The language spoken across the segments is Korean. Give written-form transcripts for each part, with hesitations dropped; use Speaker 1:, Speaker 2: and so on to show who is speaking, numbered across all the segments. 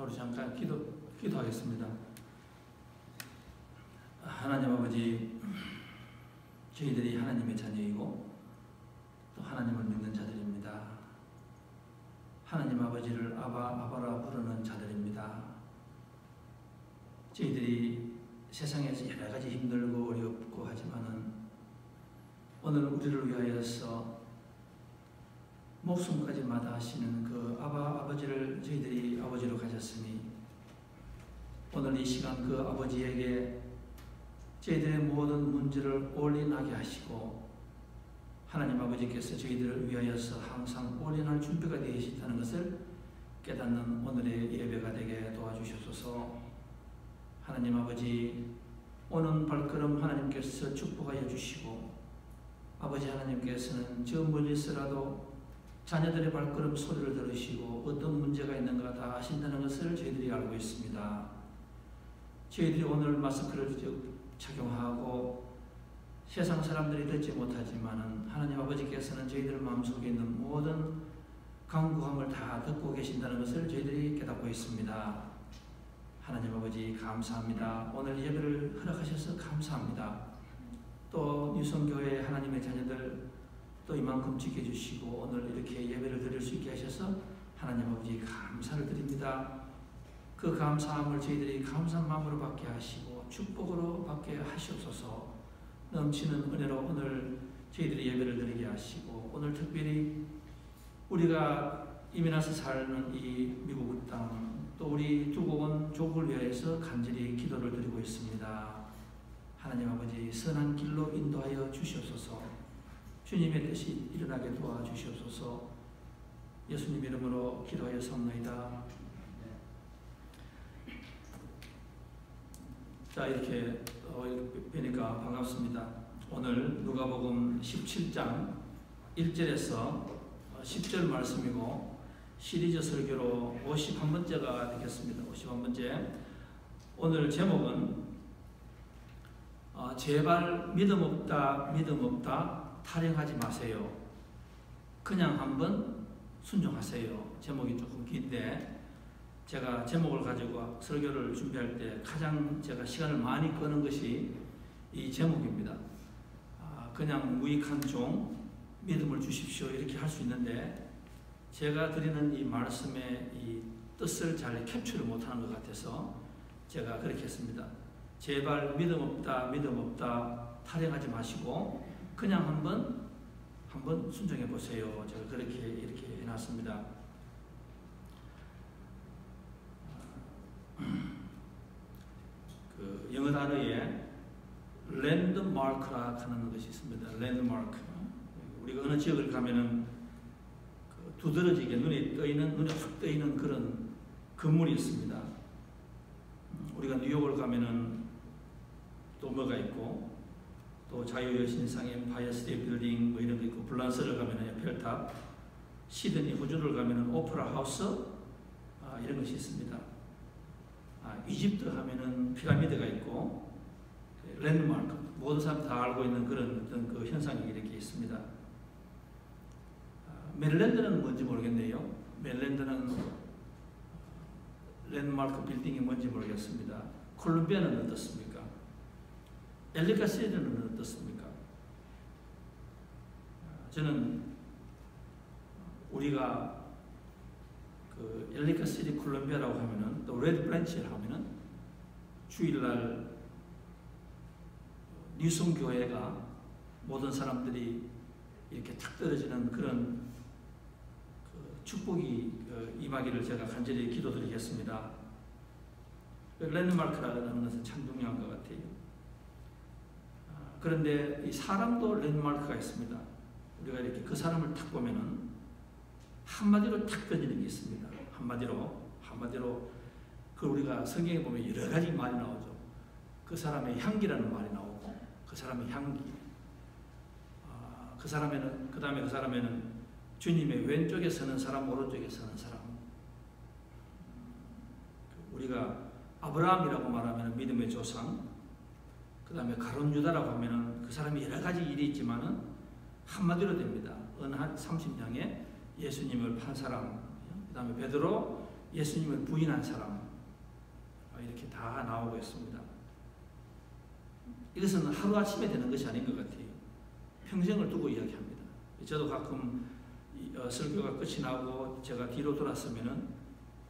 Speaker 1: 우리 잠깐 기도하겠습니다. 하나님 아버지, 저희들이 하나님의 자녀이고 또 하나님을 믿는 자들입니다. 하나님 아버지를 아바라 부르는 자들입니다. 저희들이 세상에서 여러 가지 힘들고 어렵고 하지만은 오늘 우리를 위하여서 목숨까지 마다하시는 그 아버지를 저희들이 아버지로 가졌으니 오늘 이 시간 그 아버지에게 저희들의 모든 문제를 올인하게 하시고 하나님 아버지께서 저희들을 위하여서 항상 올인할 준비가 되어 계시다는 것을 깨닫는 오늘의 예배가 되게 도와주셔서 하나님 아버지 오는 발걸음 하나님께서 축복하여 주시고 아버지 하나님께서는 저 멀리서라도 자녀들의 발걸음 소리를 들으시고 어떤 문제가 있는가 다 아신다는 것을 저희들이 알고 있습니다. 저희들이 오늘 마스크를 착용하고 세상 사람들이 듣지 못하지만 하나님 아버지께서는 저희들 마음속에 있는 모든 간구함을 다 듣고 계신다는 것을 저희들이 깨닫고 있습니다. 하나님 아버지 감사합니다. 오늘 예배를 허락하셔서 감사합니다. 또 뉴성교회 하나님의 자녀들 또 이만큼 지켜주시고 오늘 이렇게 예배를 드릴 수 있게 하셔서 하나님 아버지 감사를 드립니다. 그 감사함을 저희들이 감사한 마음으로 받게 하시고 축복으로 받게 하시옵소서. 넘치는 은혜로 오늘 저희들이 예배를 드리게 하시고 오늘 특별히 우리가 이민와서 사는 이 미국 땅 또 우리 두고 온 조국을 위하여서 간절히 기도를 드리고 있습니다. 하나님 아버지 선한 길로 인도하여 주시옵소서. 주님의 뜻이 일어나게 도와주시옵소서. 예수님 이름으로 기도하여 섭나이다. 자, 이렇게 뵈니까 반갑습니다. 오늘 누가복음 17장 1절에서 10절 말씀이고 시리즈 설교로 51번째가 되겠습니다. 51번째. 오늘 제목은 제발 믿음 없다 탈행하지 마세요. 그냥 한번 순종하세요. 제목이 조금 긴데 제가 제목을 가지고 설교를 준비할 때 가장 제가 시간을 많이 끄는 것이 이 제목입니다. 그냥 무익한 종 믿음을 주십시오 이렇게 할 수 있는데 제가 드리는 이 말씀의 이 뜻을 잘 캡처를 못하는 것 같아서 제가 그렇게 했습니다. 제발 믿음 없다 탈행하지 마시고 그냥 한번 순종해 보세요. 제가 이렇게 해놨습니다. 그 영어 단어에 랜드마크라 하는 것이 있습니다. 랜드마크. 우리가 어느 지역을 가면은 두드러지게 눈에 확 떠있는 그런 건물이 있습니다. 우리가 뉴욕을 가면은 또 뭐가 있고 또 자유여신상 엠파이어 스테이트 빌딩 뭐 이런 거 있고 블란서를 가면은 에펠탑, 시드니 호주를 가면은 오페라 하우스 이런 것이 있습니다. 이집트 하면은 피라미드가 있고 랜드마크 모든 사람 다 알고 있는 그런 어떤 그 현상이 이렇게 있습니다. 메릴랜드는 뭔지 모르겠네요. 메릴랜드는 랜드마크 빌딩이 뭔지 모르겠습니다. 콜ум비아는 어떻습니까? 엘리카 시티는 어떻습니까? 저는 우리가 그 엘리카 시티 콜ум비아라고 하면은 또 레드 브랜치를 하면은 주일날 뉴성 교회가 모든 사람들이 이렇게 탁 떨어지는 그런 축복이 임하기를 제가 간절히 기도드리겠습니다. 랜드마크라는 것은 참 중요한 것 같아요. 그런데 이 사람도 랜드마크가 있습니다. 우리가 이렇게 그 사람을 탁 보면은 한마디로 탁 던지는 게 있습니다. 한마디로 그 우리가 성경에 보면 여러 가지 말이 나오죠. 그 사람의 향기라는 말이 나오고 그 사람의 향기. 그 사람에는 주님의 왼쪽에 서는 사람, 오른쪽에 서는 사람. 우리가 아브라함이라고 말하면 믿음의 조상, 그 다음에 가룟 유다라고 하면 그 사람이 여러 가지 일이 있지만은 한마디로 됩니다. 은 30냥에 예수님을 판 사람, 그 다음에 베드로 예수님을 부인한 사람 이렇게 다 나오고 있습니다. 이것은 하루아침에 되는 것이 아닌 것 같아요. 평생을 두고 이야기합니다. 저도 가끔 설교가 끝이 나고 제가 뒤로 돌았으면은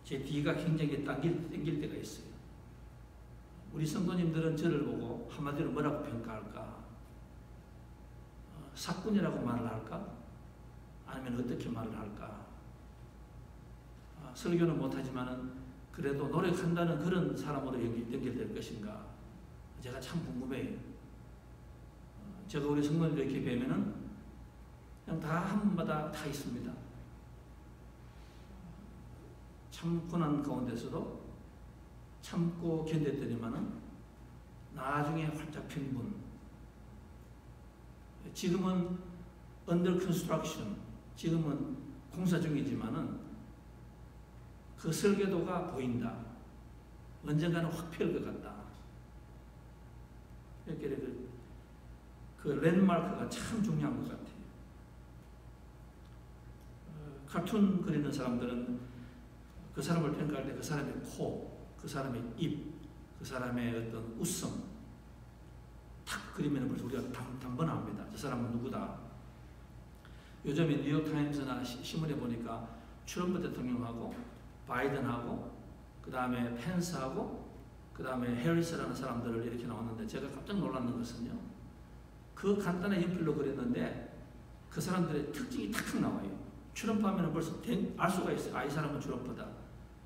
Speaker 1: 제 뒤가 굉장히 당길 때가 있어요. 우리 성도님들은 저를 보고 한마디로 뭐라고 평가할까? 사꾼이라고 말을 할까? 아니면 어떻게 말을 할까? 설교는 못하지만은 그래도 노력한다는 그런 사람으로 연결될 것인가? 제가 참 궁금해요. 제가 우리 성도님들 이렇게 뵈면은 그냥 다 한마다 다 있습니다. 참 고난 가운데서도 참고 견뎠더니만은 나중에 활짝 핀 분. 지금은 under construction, 지금은 공사 중이지만은 그 설계도가 보인다. 언젠가는 확 펼 것 같다. 이렇게 그 랜드마크가 참 중요한 것 같아요. 카툰 그리는 사람들은 그 사람을 평가할 때 그 사람의 코, 그 사람의 입, 그 사람의 어떤 웃음 탁 그리면 벌써 우리가 단번 압니다. 저 사람은 누구다. 요즘에 뉴욕타임스나 신문에 보니까 트럼프 대통령하고 바이든하고 그 다음에 펜스하고 그 다음에 해리스라는 사람들을 이렇게 나왔는데 제가 깜짝 놀랐는 것은요. 그 간단한 연필로 그렸는데 그 사람들의 특징이 탁탁 나와요. 트럼프 하면 벌써 알 수가 있어요. 이 사람은 트럼프다.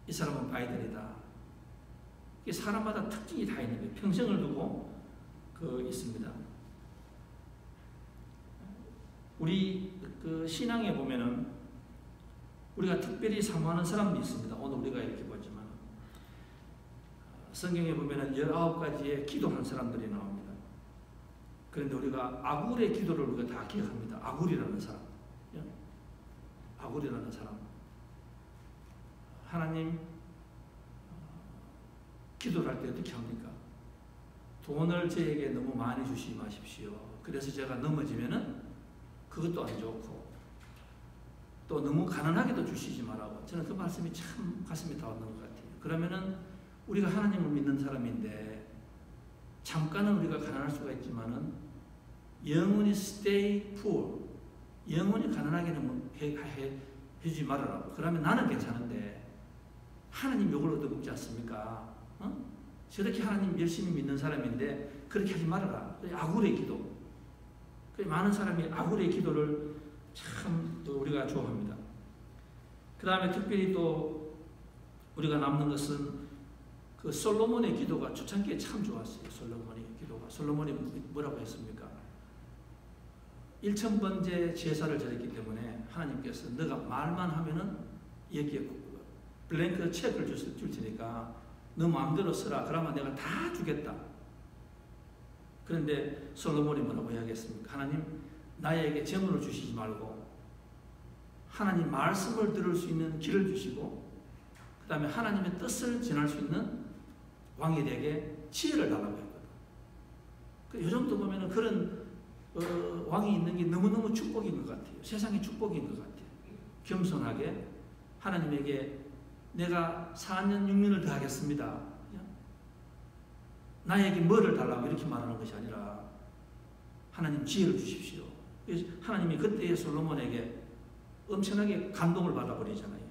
Speaker 1: 이 사람은 바이든이다. 이게 사람마다 특징이 다 있는 거예요. 평생을 두고 있습니다. 우리 그 신앙에 보면은 우리가 특별히 사모하는 사람이 있습니다. 오늘 우리가 이렇게 보지만 성경에 보면은 19가지의 기도하는 사람들이 나옵니다. 그런데 우리가 아굴의 기도를 우리가 다 기억합니다. 아굴이라는 사람. 아굴이라는 사람. 하나님 기도를 할 때 어떻게 합니까? 돈을 저에게 너무 많이 주시지 마십시오. 그래서 제가 넘어지면은 그것도 안 좋고 또 너무 가난하게도 주시지 말라고. 저는 그 말씀이 참 가슴이 닿는 것 같아요. 그러면은 우리가 하나님을 믿는 사람인데 잠깐은 우리가 가난할 수가 있지만은 영원히 stay poor, 영원히 가난하게는 해주지 말아라고. 그러면 나는 괜찮은데 하나님 욕을 얻어먹지 않습니까? 저렇게 하나님 열심히 믿는 사람인데 그렇게 하지 말아라. 아굴의 기도. 많은 사람이 아굴의 기도를 참 우리가 좋아합니다. 그 다음에 특별히 또 우리가 남는 것은 그 솔로몬의 기도가 초창기에 참 좋았어요. 솔로몬의 기도가. 솔로몬이 뭐라고 했습니까? 1000번째 제사를 드렸기 때문에 하나님께서 너가 말만 하면은 여기에 블랭크 체크를 줄 테니까 너 마음대로 써라. 그러면 내가 다 주겠다. 그런데 솔로몬이 뭐라고 이야기했습니까? 하나님 나에게 재물을 주시지 말고 하나님 말씀을 들을 수 있는 길을 주시고 그 다음에 하나님의 뜻을 전할 수 있는 왕이 되게 지혜를 달라고 했거든. 이 정도 보면 그런 왕이 있는 게 너무너무 축복인 것 같아요. 세상의 축복인 것 같아요. 겸손하게 하나님에게 내가 4년 6년을 더 하겠습니다. 나에게 뭐를 달라고 이렇게 말하는 것이 아니라 하나님 지혜를 주십시오. 하나님이 그때의 솔로몬에게 엄청나게 감동을 받아버리잖아요.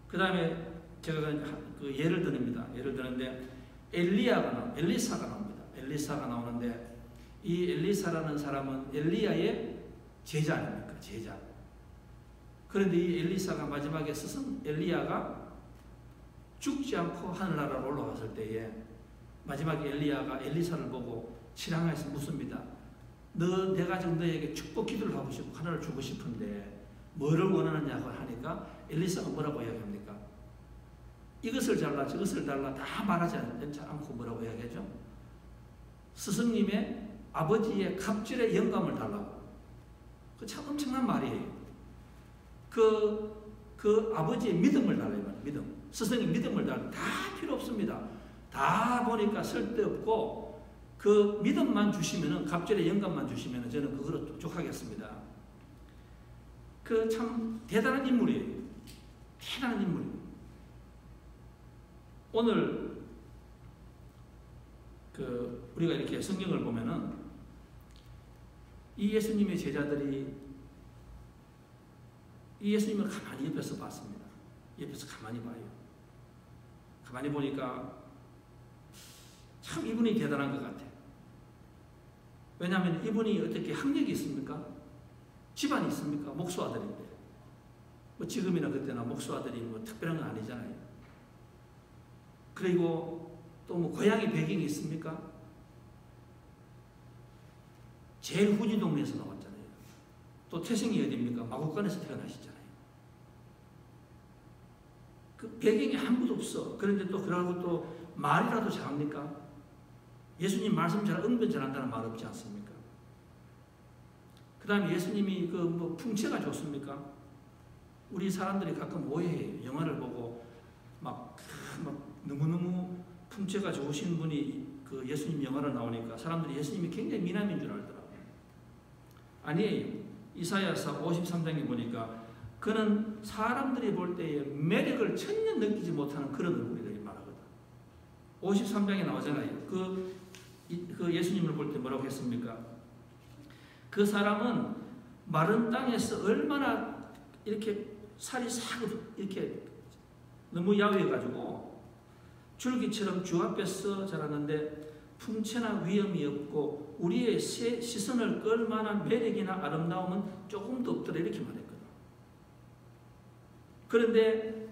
Speaker 1: 그 다음에 제가 그 예를 드립니다. 예를 드는데 엘리사가 나옵니다. 엘리사가 나오는데 이 엘리사라는 사람은 엘리야의 제자 아닙니까? 제자. 그런데 이 엘리사가 마지막에 스승 엘리야가 죽지 않고 하늘나라로 올라갔을 때에 마지막에 엘리야가 엘리사를 보고 실랑에서 묻습니다. 내가 지금 너에게 축복 기도를 하고 싶고 하나를 주고 싶은데 뭐를 원하느냐고 하니까 엘리사가 뭐라고 이야기합니까? 이것을 달라 저것을 달라 다 말하지 않고 뭐라고 이야기하죠? 스승님의 아버지의 갑질의 영감을 달라고. 그 참 엄청난 말이에요. 그 아버지의 믿음을 달라요. 믿음. 스승의 믿음을 달라. 다 필요 없습니다. 다 보니까 쓸데없고 그 믿음만 주시면은 갑절의 영감만 주시면은 저는 그거로 족하겠습니다. 그 참 대단한 인물이에요. 대단한 인물이에요. 오늘 우리가 이렇게 성경을 보면은 이 예수님의 제자들이 이 예수님을 가만히 옆에서 봤습니다. 옆에서 가만히 봐요. 가만히 보니까 참 이분이 대단한 것 같아요. 왜냐하면 이분이 어떻게 학력이 있습니까? 집안이 있습니까? 목수 아들인데. 뭐 지금이나 그때나 목수 아들이 뭐 특별한 건 아니잖아요. 그리고 또 뭐 고향의 배경이 있습니까? 제일 후지 동네에서 나왔잖아요. 또 태생이 어디입니까? 마곡간에서 태어나시잖아요. 그 배경이 아무도 없어. 그런데 또 그러고 또 말이라도 잘합니까? 예수님 말씀 잘 응변 잘한다는 말 없지 않습니까? 그 다음에 예수님이 그 뭐 풍채가 좋습니까? 우리 사람들이 가끔 오해해요. 영화를 보고 막 너무너무 풍채가 좋으신 분이 그 예수님 영화를 나오니까 사람들이 예수님이 굉장히 미남인 줄 알더라고요. 아니에요. 이사야서 53장에 보니까 그는 사람들이 볼 때에 매력을 전혀 느끼지 못하는 그런 얼굴이라 말하거든. 53장에 나오잖아요. 그 예수님을 볼 때 뭐라고 했습니까? 그 사람은 마른 땅에서 얼마나 이렇게 살이 싹 이렇게 너무 야위해가지고 줄기처럼 주 앞에서 자랐는데 풍채나 위험이 없고 우리의 시선을 끌 만한 매력이나 아름다움은 조금도 없더라 이렇게 말했거든. 그런데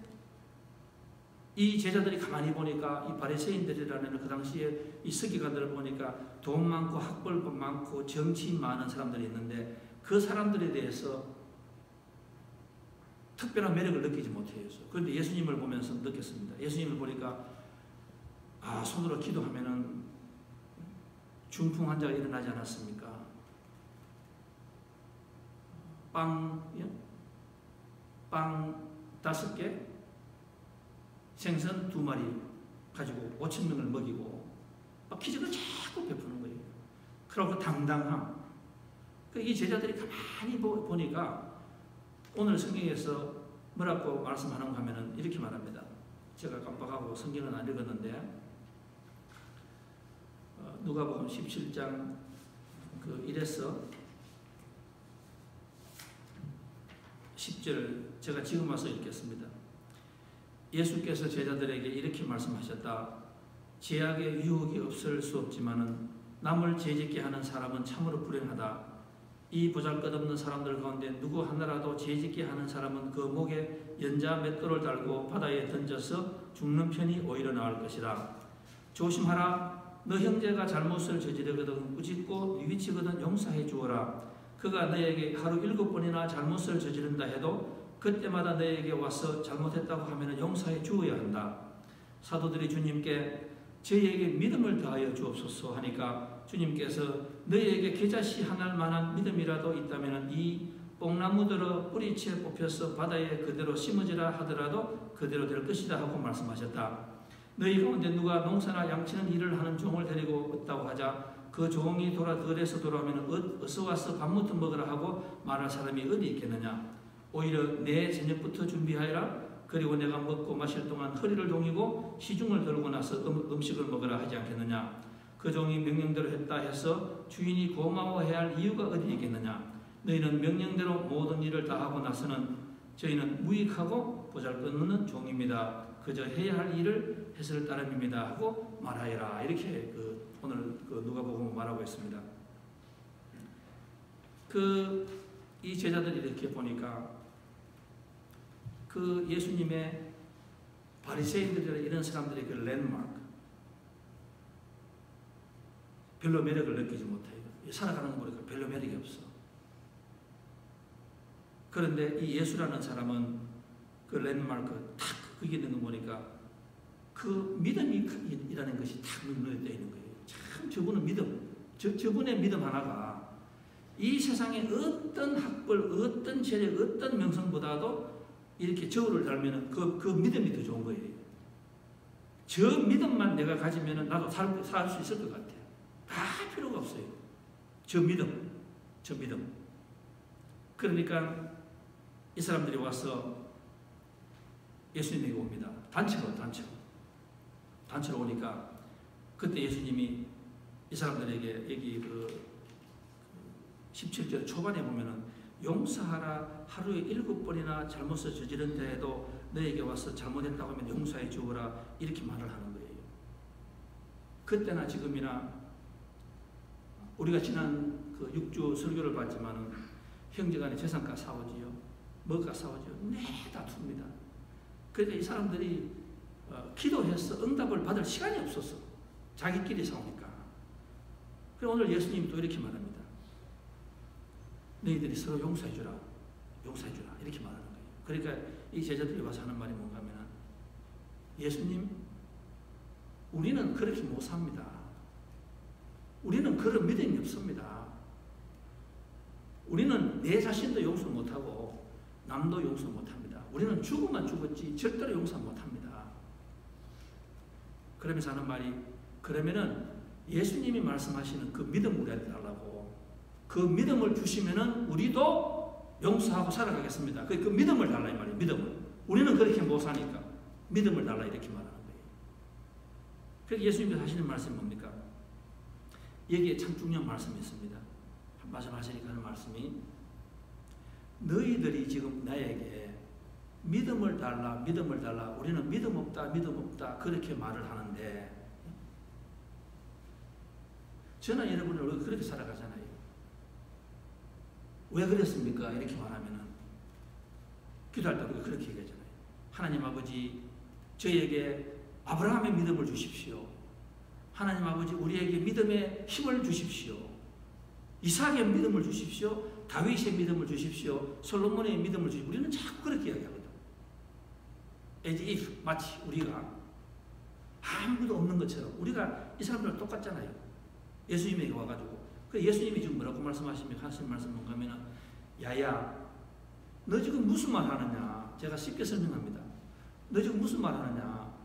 Speaker 1: 이 제자들이 가만히 보니까 이 바리새인들이라는 그 당시에 이 서기관들을 보니까 돈 많고 학벌 많고 정치 많은 사람들이 있는데 그 사람들에 대해서 특별한 매력을 느끼지 못해요. 그런데 예수님을 보면서 느꼈습니다. 예수님을 보니까 손으로 기도하면은 중풍 환자가 일어나지 않았습니까? 빵 5개, 생선 2마리 가지고 5,000명을 먹이고 기적을 자꾸 베푸는 거예요. 그리고 당당함. 이 제자들이 가만히 보니까 오늘 성경에서 뭐라고 말씀하는가 하면은 이렇게 말합니다. 제가 깜빡하고 성경은 안 읽었는데 누가복음 17장 1에서 10절 제가 지금 와서 읽겠습니다. 예수께서 제자들에게 이렇게 말씀하셨다. 제약의 유혹이 없을 수 없지만은 남을 죄짓게 하는 사람은 참으로 불행하다. 이 보잘것없는 사람들 가운데 누구 하나라도 죄짓게 하는 사람은 그 목에 연자 맷돌을 달고 바다에 던져서 죽는 편이 오히려 나을 것이라. 조심하라. 너 형제가 잘못을 저지르거든 꾸짖고 네 위치거든 용서해 주어라. 그가 너에게 하루 7번이나 잘못을 저지른다 해도 그때마다 너에게 와서 잘못했다고 하면 용서해 주어야 한다. 사도들이 주님께 저희에게 믿음을 더하여 주옵소서 하니까 주님께서 너희에게 겨자씨 하나일 만한 믿음이라도 있다면 이 뽕나무들어 뿌리채 뽑혀서 바다에 그대로 심어지라 하더라도 그대로 될 것이다 하고 말씀하셨다. 너희 가운데 누가 농사나 양치는 일을 하는 종을 데리고 왔다고 하자 그 종이 들에서 돌아오면 어서 와서 밥부터 먹으라 하고 말할 사람이 어디 있겠느냐. 오히려 내 저녁부터 준비하여라. 그리고 내가 먹고 마실 동안 허리를 동이고 시중을 들고 나서 음식을 먹으라 하지 않겠느냐. 그 종이 명령대로 했다 해서 주인이 고마워해야 할 이유가 어디 있겠느냐. 너희는 명령대로 모든 일을 다 하고 나서는 저희는 무익하고 보잘것없는 종입니다. 그저 해야 할 일을 했을 따름입니다 하고 말하여라. 이렇게 오늘 누가복음 말하고 있습니다. 이 제자들이 이렇게 보니까 예수님의 바리새인들이나 이런 사람들의 그 랜드마크 별로 매력을 느끼지 못해요. 살아가는 거 보니까 별로 매력이 없어. 그런데 이 예수라는 사람은 그 랜드마크 탁 거기 있는 거 보니까 그 믿음이라는 것이 탁 눈에 띄어 있는 거예요. 참 저분은 믿음, 저분의 믿음 하나가 이 세상에 어떤 학벌, 어떤 재력, 어떤 명성보다도 이렇게 저울을 달면은 그 믿음이 더 좋은 거예요. 저 믿음만 내가 가지면은 나도 살 수 있을 것 같아요. 다 필요가 없어요. 저 믿음. 그러니까 이 사람들이 와서 예수님에게 옵니다. 단체로. 단체로 오니까 그때 예수님이 이 사람들에게 여기 17절 초반에 보면은 용서하라, 하루에 7번이나 잘못을 저지른다 해도 너에게 와서 잘못했다고 하면 용서해 주어라, 이렇게 말을 하는 거예요. 그때나 지금이나 우리가 지난 그 6주 설교를 봤지만은 형제간에 재산과 싸우지요, 뭐가 싸우지요, 네 다툽니다. 그러니까 이 사람들이 기도해서 응답을 받을 시간이 없었어. 자기끼리 싸우니까. 그래서 오늘 예수님이 또 이렇게 말합니다. 너희들이 서로 용서해주라, 용서해주라, 이렇게 말하는 거예요. 그러니까 이 제자들이 와서 하는 말이 뭔가 하면, 예수님, 우리는 그렇게 못 삽니다. 우리는 그런 믿음이 없습니다. 우리는 내 자신도 용서 못하고 남도 용서 못합니다. 우리는 죽으면 죽었지 절대로 용서 못합니다. 그러면서 하는 말이, 그러면은 예수님이 말씀하시는 그 믿음 우리한테 달라고, 그 믿음을 주시면은 우리도 용서하고 살아가겠습니다. 그 믿음을 달라 이 말이에요. 믿음을. 우리는 그렇게 못 사니까 믿음을 달라 이렇게 말하는 거예요. 그래서 예수님이 하시는 말씀이 뭡니까? 여기에 참 중요한 말씀이 있습니다. 말씀하시니까 하는 말씀이, 너희들이 지금 나에게 믿음을 달라, 믿음을 달라, 우리는 믿음 없다, 믿음 없다, 그렇게 말을 하는데, 저는 여러분을 우리가 그렇게 살아가잖아요. 왜 그랬습니까? 이렇게 말하면은, 기도할 때 우리가 그렇게 얘기하잖아요. 하나님 아버지, 저희에게 아브라함의 믿음을 주십시오. 하나님 아버지, 우리에게 믿음의 힘을 주십시오. 이삭의 믿음을 주십시오. 다윗의 믿음을 주십시오. 솔로몬의 믿음을 주십시오. 우리는 자꾸 그렇게 이야기하거든. as if, 마치 우리가 아무것도 없는 것처럼. 우리가 이 사람들은 똑같잖아요. 예수님에게 와가지고. 그 예수님이 지금 뭐라고 말씀하시면 하시는 말씀 뭔가 하면은, 야야, 너 지금 무슨 말 하느냐? 제가 쉽게 설명합니다. 너 지금 무슨 말 하느냐?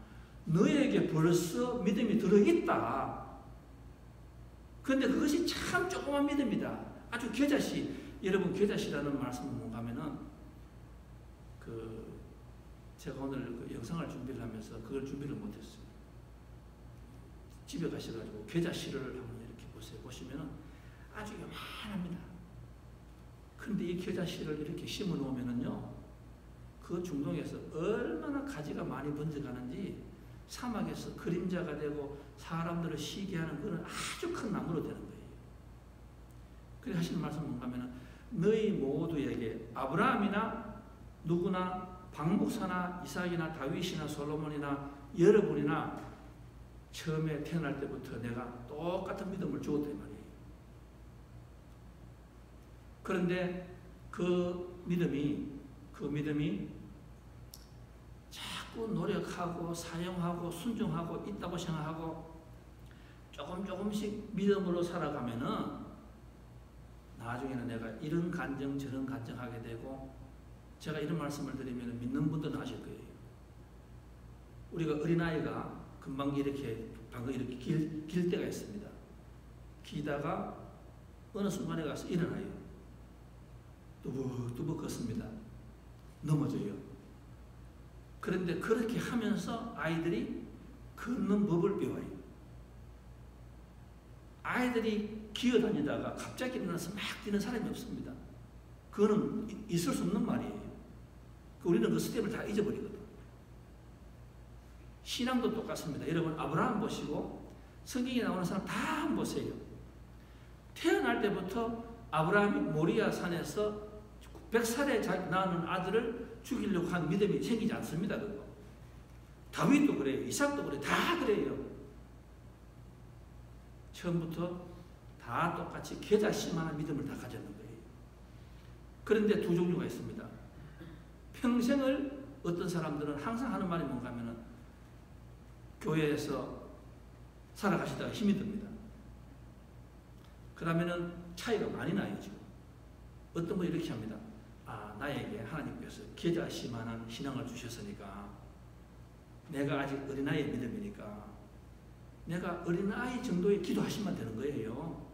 Speaker 1: 너에게 벌써 믿음이 들어있다. 그런데 그것이 참 조그만 믿음이다. 아주 겨자씨. 여러분, 겨자씨라는 말씀은 뭔가 하면은, 제가 오늘 그 영상을 준비를 하면서 그걸 준비를 못했어요. 집에 가셔가지고 겨자씨를 한번 이렇게 보세요. 보시면은 아주 요만합니다. 그런데 이 겨자씨를 이렇게 심어 놓으면은요, 그 중동에서 얼마나 가지가 많이 번져가는지, 사막에서 그림자가 되고 사람들을 쉬게 하는 그런 아주 큰 나무로 되는 거예요. 그래서 하시는 말씀은 뭔가 하면은, 너희 모두에게 아브라함이나 누구나 박목사나 이삭이나 다윗이나 솔로몬이나 여러분이나 처음에 태어날 때부터 내가 똑같은 믿음을 주었다 이 말이에요. 그런데 그 믿음이 자꾸 노력하고 사용하고 순종하고 있다고 생각하고 조금씩 믿음으로 살아가면은 나중에는 내가 이런 간증 저런 간증하게 되고, 제가 이런 말씀을 드리면 믿는 분들은 아실 거예요. 우리가 어린아이가 금방 이렇게 방금 이렇게 길 때가 있습니다. 기다가 어느 순간에 가서 일어나요. 뚜벅뚜벅 걷습니다. 넘어져요. 그런데 그렇게 하면서 아이들이 걷는 법을 배워요. 아이들이 기어다니다가 갑자기 일어나서 막 뛰는 사람이 없습니다. 그거는 있을 수 없는 말이에요. 우리는 그 스텝을 다 잊어버리거든. 신앙도 똑같습니다. 여러분, 아브라함 보시고 성경에 나오는 사람 다 한번 보세요. 태어날 때부터 아브라함이 모리아 산에서 100살에 낳는 아들을 죽이려고 한 믿음이 생기지 않습니다. 그거. 다윗도 그래요. 이삭도 그래요. 다 그래요. 처음부터 다 똑같이 겨자씨만한 믿음을 다 가졌는 거예요. 그런데 두 종류가 있습니다. 평생을 어떤 사람들은 항상 하는 말이 뭔가 하면은, 교회에서 살아가시다가 힘이 듭니다. 그러면은 차이가 많이 나요, 지금. 어떤 분 이렇게 합니다. 아, 나에게 하나님께서 겨자씨만한 신앙을 주셨으니까, 내가 아직 어린아이의 믿음이니까, 내가 어린아이 정도의 기도하시면 되는 거예요.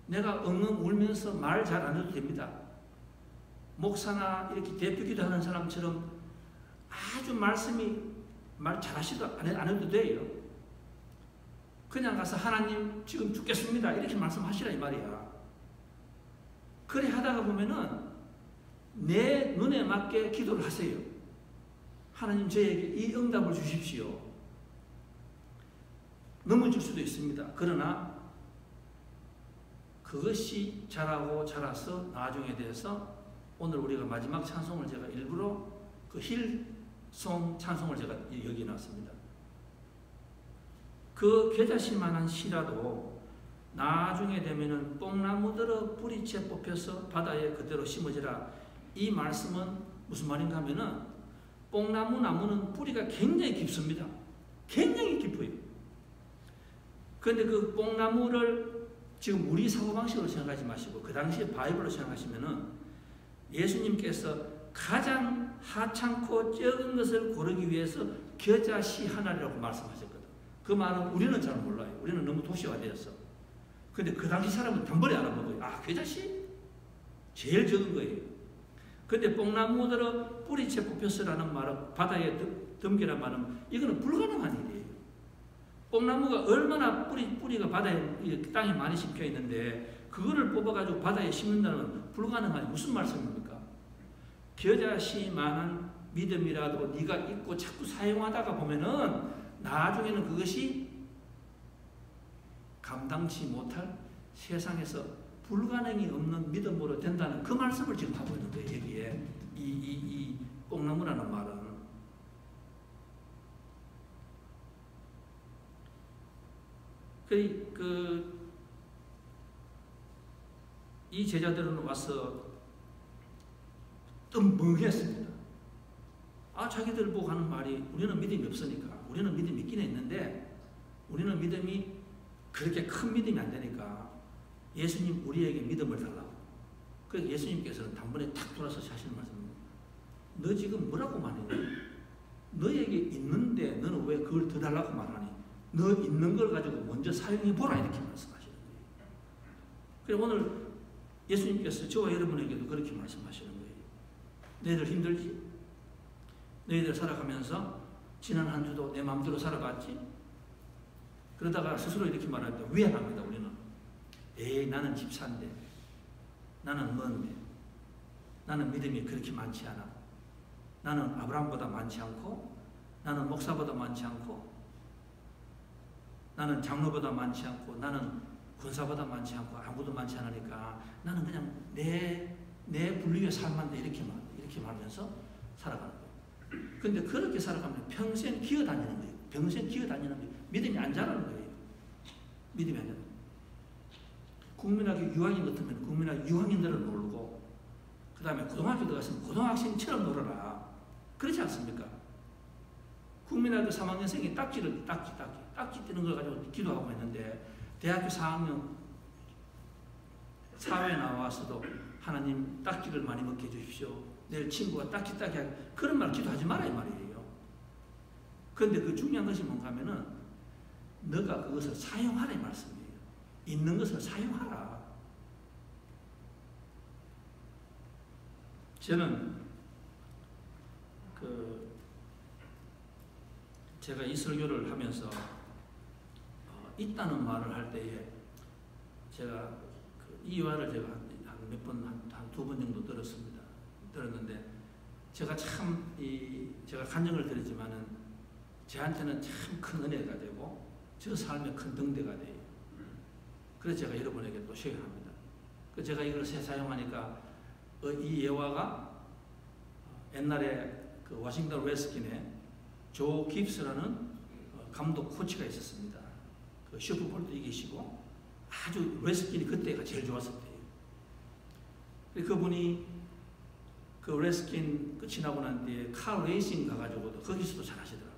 Speaker 1: 내가 엉엉 울면서 말 잘 안 해도 됩니다. 목사나 이렇게 대표 기도하는 사람처럼 아주 말씀이 말 잘하시도 안 해도 돼요. 그냥 가서 하나님 지금 죽겠습니다 이렇게 말씀하시라 이 말이야. 그래 하다가 보면은 내 눈에 맞게 기도를 하세요. 하나님 저에게 이 응답을 주십시오. 넘어질 수도 있습니다. 그러나 그것이 자라고 자라서 나중에 돼서 오늘 우리가 마지막 찬송을 제가 일부러 그 힐송 찬송을 제가 여기 놨습니다. 그 겨자씨만한 씨라도 나중에 되면은 뽕나무들어 뿌리채 뽑혀서 바다에 그대로 심어지라. 이 말씀은 무슨 말인가 하면은 나무는 뿌리가 굉장히 깊습니다. 굉장히 깊어요. 그런데 그 뽕나무를 지금 우리 사고방식으로 생각하지 마시고 그 당시에 바이블로 생각하시면은 예수님께서 가장 하찮고 적은 것을 고르기 위해서 겨자씨 하나라고 말씀하셨거든. 그 말은 우리는 잘 몰라요. 우리는 너무 도시화되었어. 근데 그 당시 사람은 단번에 알아먹어요. 아, 겨자씨? 제일 적은 거예요. 근데 뽕나무들은 뿌리채 뽑혔으라는 말은 바다에 덤기란 말은 이거는 불가능한 일이에요. 뽕나무가 얼마나 뿌리가 바다에 땅에 많이 심겨 있는데 그거를 뽑아가지고 바다에 심는다는 불가능한 무슨 말씀입니까? 겨자씨만한 믿음이라도 네가 있고 자꾸 사용하다가 보면은 나중에는 그것이 감당치 못할 세상에서 불가능이 없는 믿음으로 된다는 그 말씀을 지금 하고 있는 거예요. 여기에 이 뽕나무라는 말은. 이 제자들은 와서 좀 멍했습니다. 아, 자기들 보고 하는 말이 우리는 믿음이 없으니까, 우리는 믿음이 있긴 했는데 우리는 믿음이 그렇게 큰 믿음이 안 되니까 예수님 우리에게 믿음을 달라고. 그래서 예수님께서는 단번에 탁 돌아서 하시는 말씀입니다. 너 지금 뭐라고 말하니? 너에게 있는데 너는 왜 그걸 더 달라고 말하니? 너 있는 걸 가지고 먼저 사용해보라 이렇게 말씀하시는 거예요. 그래서 오늘 예수님께서 저와 여러분에게도 그렇게 말씀하시는 거예요. 너희들 힘들지? 너희들 살아가면서 지난 한 주도 내 마음대로 살아봤지? 그러다가 스스로 이렇게 말할 때 위안합니다. 우리는 에이 나는 집사인데 나는 뭔데 나는 믿음이 그렇게 많지 않아. 나는 아브라함보다 많지 않고 나는 목사보다 많지 않고 나는 장로보다 많지 않고 나는 군사보다 많지 않고 아무도 많지 않으니까 나는 그냥 내 분류의 삶한데 이렇게 말하면서 살아가는 거예요. 근데 그렇게 살아가면 평생 기어다니는 거예요. 평생 기어다니는 거예요. 믿음이 안 자라는 거예요. 믿음이 안 자라는 거예요. 국민학교 6학년 같으면 국민학교 6학년들을 모르고 그 다음에 고등학교 들어갔으면 고등학생처럼 놀아라. 그렇지 않습니까? 국민학교 3학년생이 딱지 떼는 걸 가지고 기도하고 있는데 대학교 4학년 사회에 나와서도 하나님 딱지를 많이 먹게 해주십시오. 내일 친구가 딱지 따게 하게 그런 말 기도하지 마라 이 말이에요. 그런데 그 중요한 것이 뭔가 하면은 너가 그것을 사용하라 이 말씀이에요. 있는 것을 사용하라. 저는 제가 이 설교를 하면서 있다는 말을 할 때에 제가 이 말을 제가 한 두 번 정도 들었는데 제가 참 제가 간증을 드렸지만은 저한테는 참 큰 은혜가 되고 저 삶의 큰 등대가 돼요. 그래서 제가 여러분에게 또 쉐어합니다. 제가 이걸 사용하니까 이 예화가 옛날에 그 워싱턴 레스킨의 조 깁스라는 감독 코치가 있었습니다. 그 슈퍼볼도 이기시고 아주 레스킨이 그때가 제일 좋았을 때예요. 그분이 그 레스킨 끝이 나고 난 뒤에 카 레이싱 가가지고도 거기서도 잘하시더라고요.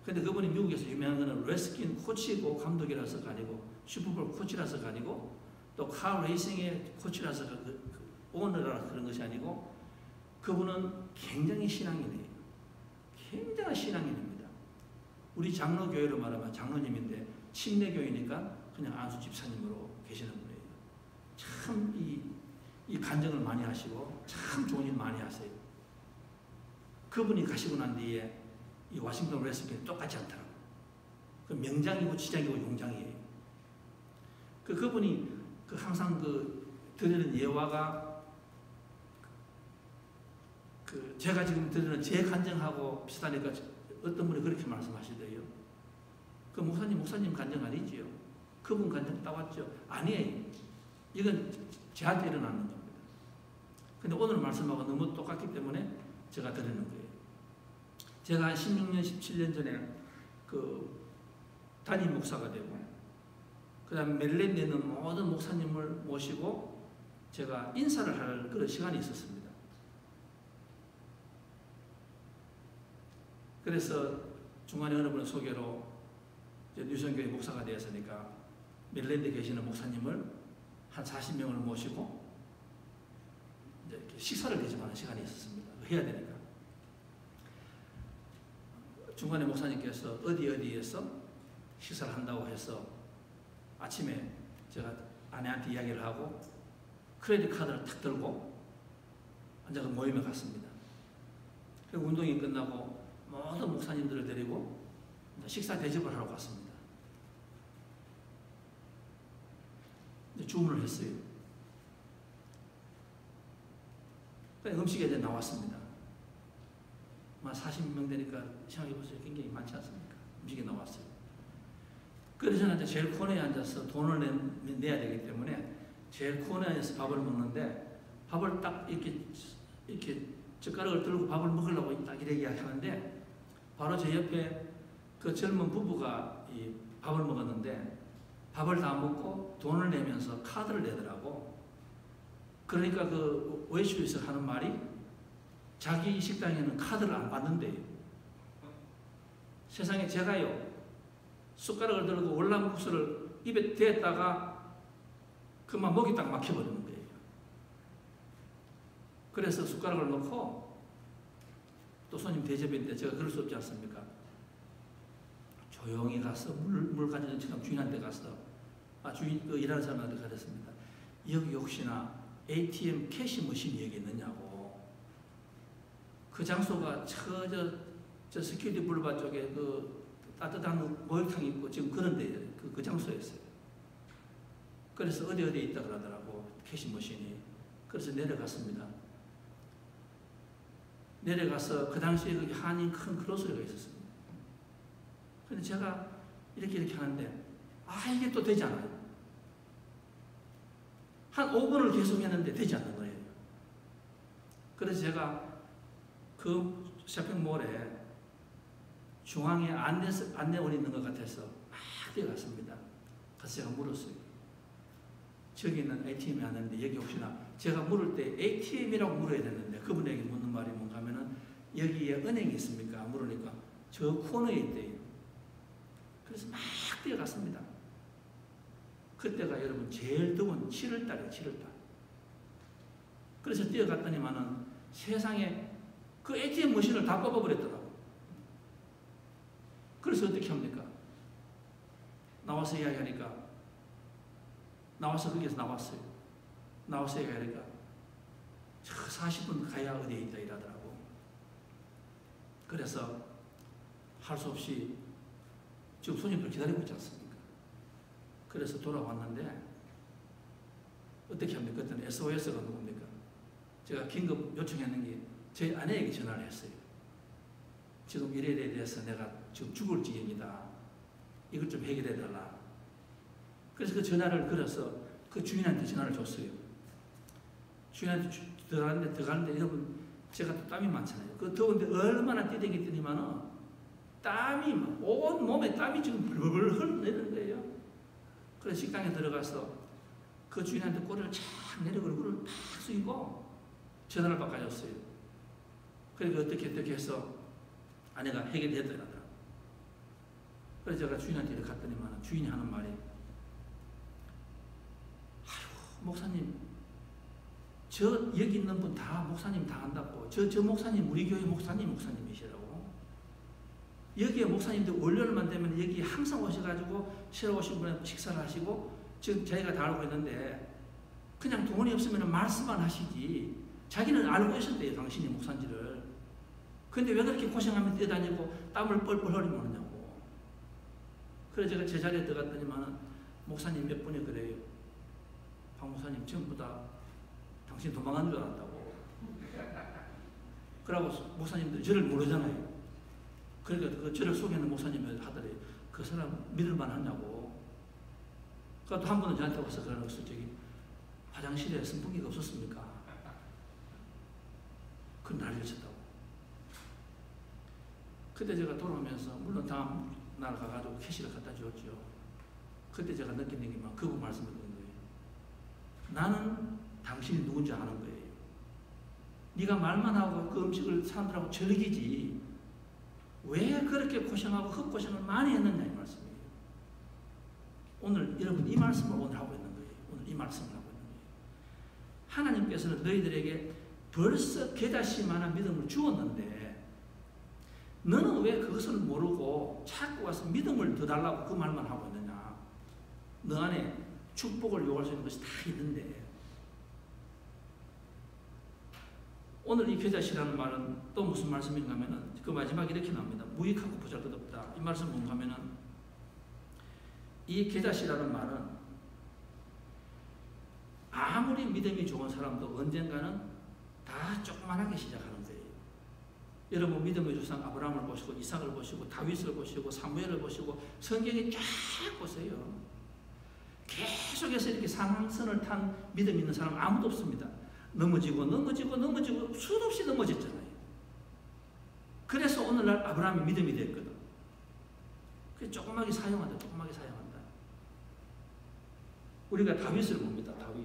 Speaker 1: 근데 그분이 미국에서 유명한 거는 레스킨 코치고 감독이라서가 아니고 슈퍼볼 코치라서가 아니고 또 카 레이싱의 코치라서 오너라서 그런 것이 아니고 그분은 굉장히 신앙인이에요. 굉장한 신앙인입니다. 우리 장로교회로 말하면 장로님인데 침례교회니까 그냥 안수 집사님으로 계시는 분이에요. 참 이 간증을 많이 하시고 참 좋은 일 많이 하세요. 그분이 가시고 난 뒤에 이 워싱턴 레시피는 똑같지 않더라고. 그 명장이고 지장이고 용장이에요. 그분이 항상 드리는 예화가 제가 지금 드리는 제 간증하고 비슷하니까 어떤 분이 그렇게 말씀하시대요. 그 목사님 간증 아니지요? 그분 간증 따왔죠? 아니에요. 이건 저한테 일어나는 겁니다. 근데 오늘 말씀하고 너무 똑같기 때문에 제가 드리는 거예요. 제가 한 16년, 17년 전에 담임 목사가 되고, 그 다음에 멜랜드에 있는 모든 목사님을 모시고 제가 인사를 할 그런 시간이 있었습니다. 그래서 중간에 어느 분의 소개로 뉴성교회 목사가 되었으니까 멜랜드에 계시는 목사님을 한 40명을 모시고 이제 식사를 대접하는 시간이 있었습니다. 해야 되니까. 중간에 목사님께서 어디에서 식사를 한다고 해서 아침에 제가 아내한테 이야기를 하고 크레딧 카드를 탁 들고 앉아 모임에 갔습니다. 그리고 운동이 끝나고 모든 목사님들을 데리고 식사 대접을 하러 갔습니다. 주문을 했어요. 음식이 이제 나왔습니다. 40명 되니까 생각해보세요. 굉장히 많지 않습니까? 음식이 나왔어요. 그래서 저는 제일 코너에 앉아서 돈을 내야 되기 때문에 제일 코너에 앉아서 밥을 먹는데, 밥을 딱 이렇게 젓가락을 들고 밥을 먹으려고 딱 이렇게 하는데, 바로 제 옆에 그 젊은 부부가 이 밥을 먹었는데 밥을 다 먹고 돈을 내면서 카드를 내더라고. 그러니까 그 웨이트리스에서 하는 말이 자기 식당에는 카드를 안 받는데요. 세상에 제가요, 숟가락을 들고 월남국수를 입에 대다가 그만 목이 딱 막혀버리는 거예요. 그래서 숟가락을 넣고 또 손님 대접인데 제가 그럴 수 없지 않습니까? 조용히 가서 물 가져온 처럼 주인한테 가서 주인 일하는 사람한테 가렸습니다. 여기 혹시나 ATM 캐시 머신이 여기 있느냐고. 그 장소가 저 스큐리티 블루바 쪽에 그 따뜻한 목욕탕이 있고 지금 그런 데 그 장소였어요. 그래서 어디에 있다 그러더라고, 캐시 머신이. 그래서 내려갔습니다. 내려가서 그 당시에 거기 한인 큰 그로서리가 있었습니다. 근데 제가 이렇게 하는데 이게 또 되지 않아요. 한 5분을 계속 했는데 되지 않는 거예요. 그래서 제가 그 쇼핑몰에 중앙에 안내원이 있는 것 같아서 막 뛰어갔습니다. 그래서 제가 물었어요. 저기는 ATM이 왔는데 여기 혹시나, 제가 물을 때 ATM이라고 물어야 되는데 그분에게 묻는 말이 뭔가 하면은 여기에 은행이 있습니까? 물으니까 저 코너에 있대요. 그래서 막 뛰어갔습니다. 그때가 여러분 제일 더운 7월달이에요. 7월달. 그래서 뛰어갔더니만은 세상에 그 ATM 머신을 다 뽑아버렸더라고. 그래서 어떻게 합니까? 나와서 이야기하니까, 나와서 거기에서 나왔어요. 나와서 이야기하니까 40분 가야 어디에 있다 이러더라고. 그래서 할 수 없이 지금 손님들 기다리고 있지 않습니까? 그래서 돌아왔는데 어떻게 합니까? 그때는 SOS가 누굽니까? 제가 긴급 요청했는 게 저희 아내에게 전화를 했어요. 지금 이래에 대해서 내가 지금 죽을 지경이다. 이걸 좀 해결해달라. 그래서 그 전화를 걸어서 그 주인한테 전화를 줬어요. 주인한테 들어가는데 여러분, 제가 또 땀이 많잖아요. 그 더운데 얼마나 뛰댕겼더니만은 땀이 온 몸에 땀이 지금 벌벌 흘러내리는 거예요. 그래서 식당에 들어가서 그 주인한테 꼬리를 착 내리고 얼굴을 탁 숙이고 전화를 바꿔줬어요. 그러니까 어떻게 해서 아내가 해결되더라고요. 그래서 제가 주인한테 이렇게 갔더니만 주인이 하는 말이, 목사님, 저 여기 있는 분 다 목사님 다 한다고. 저 목사님 우리 교회 목사님이시라고. 여기에 목사님들 월요일만 되면 여기 항상 오셔가지고 새로 오신 분에 식사를 하시고, 지금 저희가 다 알고 있는데 그냥 돈이 없으면 말씀만 하시지 자기는 알고 있었대요, 당신이 목사인지를. 근데 왜 그렇게 고생하며 뛰어다니고 땀을 뻘뻘 흘리면 오느냐고. 그래서 제가 제 자리에 들어갔더니만은 목사님 몇 분이 그래요. 박 목사님 전부 다 당신 도망간 줄 알았다고. 그러고 목사님들이 저를 모르잖아요. 그러니까 그 저를 소개하는 목사님이 하더래요. 그 사람 믿을만 하냐고. 그러니까 또 한 번은 저한테 와서 그러는 것을 저기 화장실에 선풍기가 없었습니까? 그 난리를 쳤다고. 그때 제가 돌아오면서 물론 다음 날 가가지고 캐시를 갖다 주었죠. 그때 제가 느끼는 게 막 그거 말씀을 드린 거예요. 나는 당신이 누군지 아는 거예요. 네가 말만 하고 그 음식을 사람들하고 즐기지 왜 그렇게 고생하고 헛고생을 많이 했느냐 이 말씀이에요. 오늘 여러분 이 말씀을 오늘 하고 있는 거예요. 오늘 이 말씀을 하고 있는 거예요. 하나님께서는 너희들에게 벌써 겨자씨만한 믿음을 주었는데 너는 왜 그것을 모르고 자꾸 와서 믿음을 더 달라고 그 말만 하고 있느냐. 너 안에 축복을 요구할 수 있는 것이 다 있는데. 오늘 이 겨자씨라는 말은 또 무슨 말씀인가 하면은 그 마지막에 이렇게 나옵니다. 무익하고 보잘것없다. 이 말씀 뭔가 하면은 이 겨자씨라는 말은 아무리 믿음이 좋은 사람도 언젠가는 다 조그만하게 시작하는 거예요. 여러분 믿음의 조상 아브라함을 보시고 이삭을 보시고 다윗을 보시고 사무엘을 보시고 성경에 쫙 보세요. 계속해서 이렇게 상한선을 탄 믿음 있는 사람 아무도 없습니다. 넘어지고 수도 없이 넘어졌잖아요. 그래서 오늘날 아브라함이 믿음이 됐거든. 그래서 조그맣게 사용한다. 우리가 다윗을 봅니다. 다윗.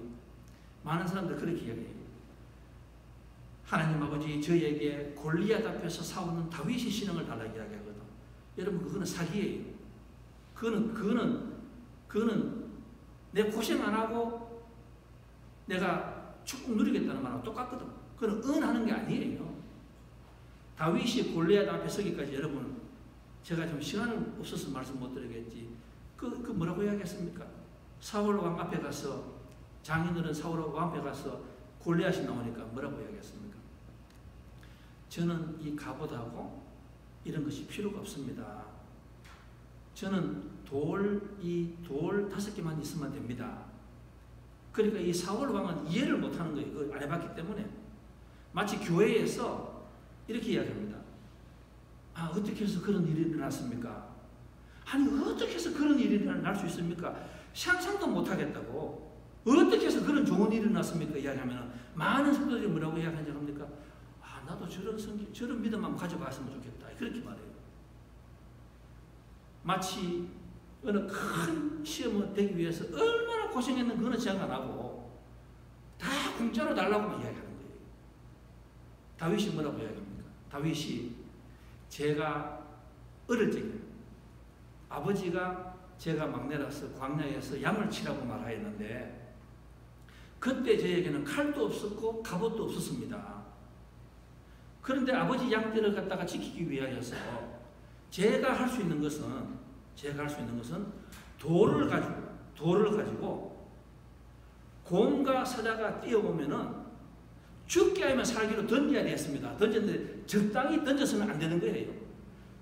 Speaker 1: 많은 사람들 그렇게 이야기해요. 하나님 아버지 저에게 골리앗 앞에서 싸우는 다윗의 신앙을 달라고 이야기하거든. 여러분 그거는 사기예요. 그거는 내 고생 안 하고 내가 축복 누리겠다는 말하고 똑같거든. 그건 은하는 게 아니에요. 다윗이 골리앗 앞에 서기까지 여러분 제가 좀 시간은 없어서 말씀 못 드리겠지. 그 뭐라고 이야기했습니까? 사울 왕 앞에 가서 장인어른 사울 왕 앞에 가서 골리앗이 나오니까 뭐라고 이야기했습니까? 저는 이 갑옷하고 이런 것이 필요가 없습니다. 저는 돌 5개만 있으면 됩니다. 그러니까 이 사울 왕은 이해를 못하는 거예요. 그걸 안 해봤기 때문에. 마치 교회에서 이렇게 이야기합니다. 아, 어떻게 해서 그런 일이 일어났습니까? 아니, 어떻게 해서 그런 일이 일어날 수 있습니까? 상상도 못하겠다고. 어떻게 해서 그런 좋은 일이 일어났습니까? 이야기하면 많은 성도들이 뭐라고 이야기하는지 합니까? 아, 나도 저런 믿음 한번 가져봤으면 좋겠다. 그렇게 말해요. 마치 어느 큰 시험을 되기 위해서 얼마나 고생했는 그거는 생각 안 하고 다 공짜로 달라고만 이야기하는 거예요. 다윗이 뭐라고 이야기합니까? 다윗이 제가 어릴 적에 아버지가 제가 막내라서 광야에서 양을 치라고 말하였는데 그때 저에게는 칼도 없었고 갑옷도 없었습니다. 그런데 아버지 양떼를 갖다가 지키기 위하여서 제가 할 수 있는 것은 돌을 가지고 곰과 사자가 뛰어오면은 죽게 하면 살기로 던져야 되었습니다. 던졌는데 적당히 던져서는 안 되는 거예요.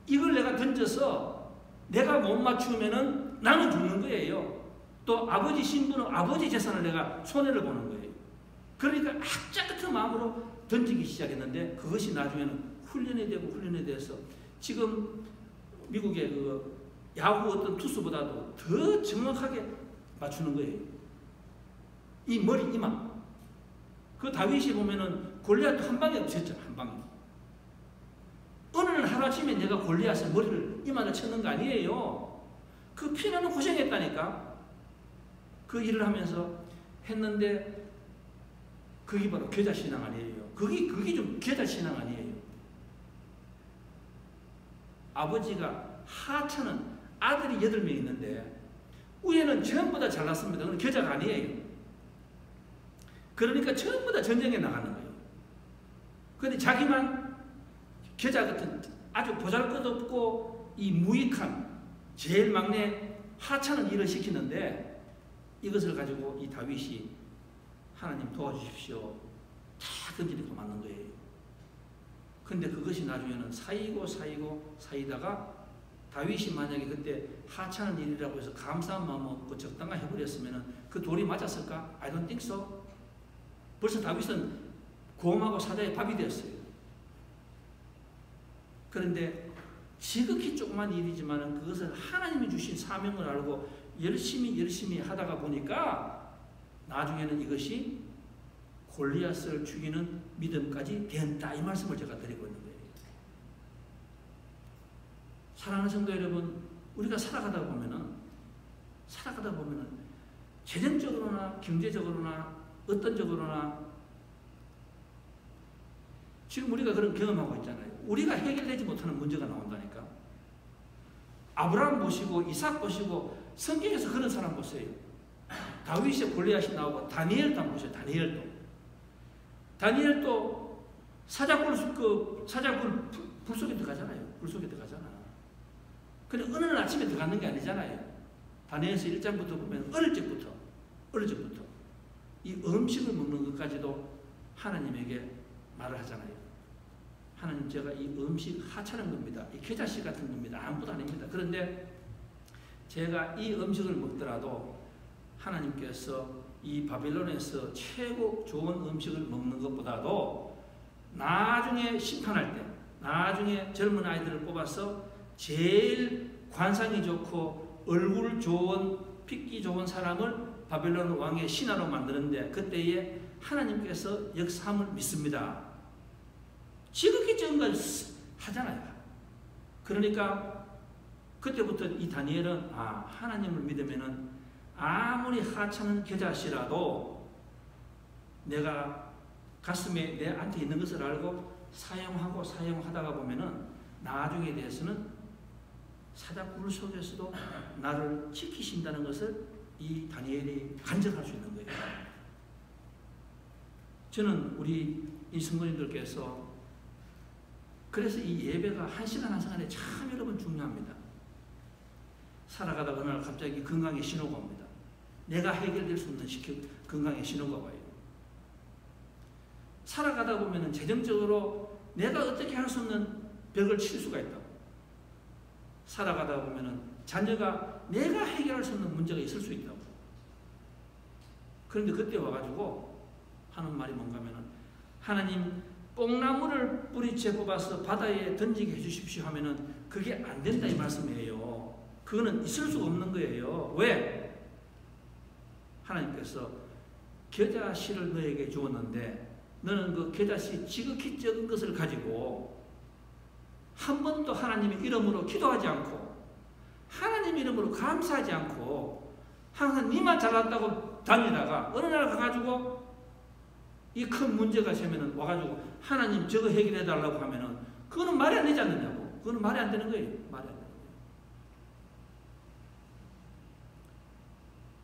Speaker 1: 이걸 내가 던져서 내가 못 맞추면은 나는 죽는 거예요. 또 아버지 신분은 아버지 재산을 내가 손해를 보는 거예요. 그러니까 악자 같은 마음으로 던지기 시작했는데 그것이 나중에는 훈련이 돼서 지금 미국의 그 야구 어떤 투수보다도 더 정확하게 맞추는 거예요. 이 머리 이마. 그 다윗이 보면은 골리앗도 한 방에 없었죠. 한 방에. 어느 날 하루아침에 내가 골리앗의 머리를 이마를 쳤는 거 아니에요. 그 피나는 고생했다니까. 그 일을 하면서 했는데 그게 바로 겨자신앙 아니에요. 그게 좀 겨자신앙 아니에요. 아버지가 하찮은 아들이 8명 있는데 위에는 전부 다 잘났습니다. 그건 겨자가 아니에요. 그러니까 전부 다 전쟁에 나가는 거예요. 그런데 자기만 겨자 같은 아주 보잘것없고 이 무익한 제일 막내 하찮은 일을 시키는데 이것을 가지고 이 다윗이 하나님 도와주십시오. 다 던지니까 맞는 거예요. 근데 그것이 나중에는 사이다가 다윗이 만약에 그때 하찮은 일이라고 해서 감사한 마음 먹고 적당히 해버렸으면 그 돌이 맞았을까? I don't think so. 벌써 다윗은 곰하고 사자의 밥이 되었어요. 그런데 지극히 조그만 일이지만 그것을 하나님이 주신 사명을 알고 열심히 하다가 보니까 나중에는 이것이 골리앗을 죽이는 믿음까지 된다. 이 말씀을 제가 드리고 있는 거예요. 사랑하는 성도 여러분, 우리가 살아가다 보면은 재정적으로나 경제적으로나 어떤 적으로나 지금 우리가 그런 경험하고 있잖아요. 우리가 해결되지 못하는 문제가 나온다니까. 아브라함 보시고 이삭 보시고 성경에서 그런 사람 보세요. 다윗의 골리앗이 나오고 다니엘도 한번 보세요. 다니엘도 사자굴 불 속에 들어가잖아요. 불 속에 들어가잖아. 근데 어느 날 아침에 들어가는 게 아니잖아요. 다니엘서 1장부터 보면 어릴 적부터 이 음식을 먹는 것까지도 하나님에게 말을 하잖아요. 하나님, 제가 이 음식 하찮은 겁니다. 이 겨자씨 같은 겁니다. 아무것도 아닙니다. 그런데 제가 이 음식을 먹더라도 하나님께서 이 바빌론에서 최고 좋은 음식을 먹는 것보다도 나중에 심판할 때, 나중에 젊은 아이들을 뽑아서 제일 관상이 좋고 얼굴 좋은, 핏기 좋은 사람을 바빌론 왕의 신하로 만드는데 그때에 하나님께서 역사함을 믿습니다. 지극히 적은 걸 하잖아요. 그러니까 그때부터 이 다니엘은 하나님을 믿으면은 아무리 하찮은 겨자씨라도 내가 가슴에 내한테 있는 것을 알고 사용하다가 보면은 나중에 대해서는 사자굴 속에서도 나를 지키신다는 것을 이 다니엘이 간증할 수 있는 거예요. 저는 우리 이 성도님들께서 그래서 이 예배가 한 시간 한 시간에 참 여러분 중요합니다. 살아가다가 어느 날 갑자기 건강의 신호가 옵니다. 내가 해결될 수 없는 건강의 신호가 와요. 살아가다 보면 재정적으로 내가 어떻게 할 수 없는 벽을 칠 수가 있다고. 살아가다 보면 자녀가 내가 해결할 수 없는 문제가 있을 수 있다고. 그런데 그때 와가지고 하는 말이 뭔가 하면은 하나님 뽕나무를 뿌리채 뽑아서 바다에 던지게 해주십시오 하면은 그게 안 된다 이 말씀이에요. 그거는 있을 수가 없는 거예요. 왜? 하나님께서 겨자씨를 너에게 주었는데 너는 그 겨자씨 지극히 적은 것을 가지고 한 번도 하나님의 이름으로 기도하지 않고 하나님 이름으로 감사하지 않고 항상 니만 잘났다고 다니다가 어느 날 가가지고 이 큰 문제가 생기면 와가지고 하나님 저거 해결해 달라고 하면은 그거는 말이 안 되지 않느냐고. 그거는 말이 안 되는 거예요. 말이 안 되는 거예요.